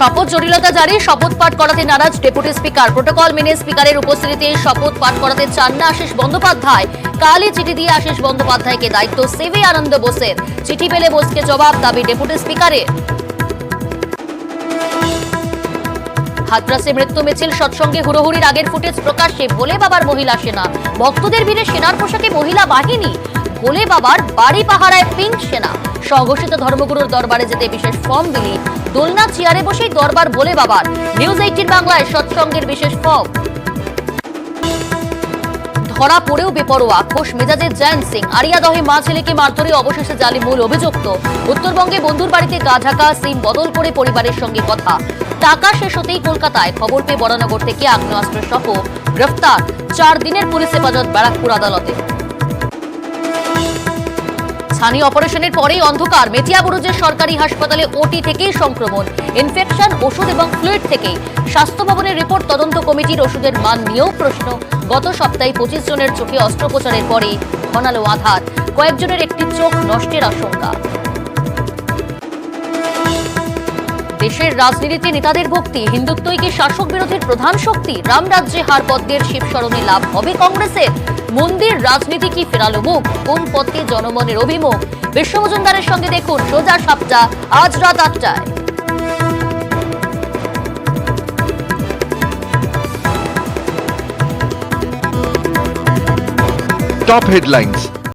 শপথ জটিলতা জারি, শপথ পাঠ করাতে নারাজ ডেপুটি স্পিকার। প্রোটোকল মেনে স্পিকারের উপস্থিতিতে শপথ পাঠ করাতে চান না আশিস বন্দ্যোপাধ্যায়। কালই চিঠি দিয়ে আশিস বন্দ্যোপাধ্যায়কে দায়িত্ব সিভি আনন্দ বোসের। চিঠি পেলে বোসকে জবাব, দাবি ডেপুটি স্পিকারের। হাতরাসে মৃত্যু মিছিল, সৎসঙ্গে হুড়োহুড়ির আগের ফুটেজ প্রকাশ্যে। ভোলে বাবার মহিলা সেনা, ভক্তদের ভিড়ে সেনার পোশাকে মহিলা বাহিনী। ভোলে বাবার বাড়ি পাহারায় পিঙ্ক সেনা। স্বঘোষিত ধর্মগুরুর দরবারে যেতে বিশেষ ফর্ম বিলি। দোলনা চেয়ারে বসেই দরবার ভোলে বাবার। নিউজ 18 বাংলায় সৎসঙ্গের বিশেষ ফর্ম। ধরা পড়েও বেপরোয়া, খোশ মেজাজে জয়ন্ত সিং। আরিয়াদহে মা ছেলেকে মারধরে অবশেষে জালে মূল অভিযুক্ত। উত্তরবঙ্গে বন্ধুর বাড়িতে গা ঢাকা, সিম বদল করে পরিবারের সঙ্গে কথা। টাকা শেষ হতেই কলকাতায়, খবর পেয়ে বরানগর থেকে আগ্নেয়াস্ত্র সহ গ্রেফতার। 4 দিনের পুলিশ হেফাজত ব্যারাকপুর আদালতে। স্থানীয় অপারেশনের পরেই অন্ধকার। মেটিয়াবুরুজের সরকারি হাসপাতালে ওটি থেকেই সংক্রমণ। ইনফেকশন, ওষুধ এবং ফ্লুইড থেকেই। স্বাস্থ্য ভবনের রিপোর্ট, তদন্ত কমিটির ওষুধের মান নিয়েও প্রশ্ন। গত সপ্তাহে 25 জনের চোখে অস্ত্রোপচারের পরে ঘনালো আঘাত। কয়েকজনের একটি চোখ নষ্টের আশঙ্কা। দেশের রাজনীতিতে নেতাদের ভক্তি, হিন্দুত্বই কি শাসক বিরোধীর প্রধান শক্তি? রাম রাজ্যে হার পদ্মের শিবশরণে লাভ হবে কংগ্রেসের। মন্দির রাজনীতি কি ফেরালো মুখ? কোন পথে জনমনের অভিমুখ? বিশ্ব মজুমদারের সঙ্গে দেখুন সোজা সাপটা, আজ রাত 8টায়। Top headlines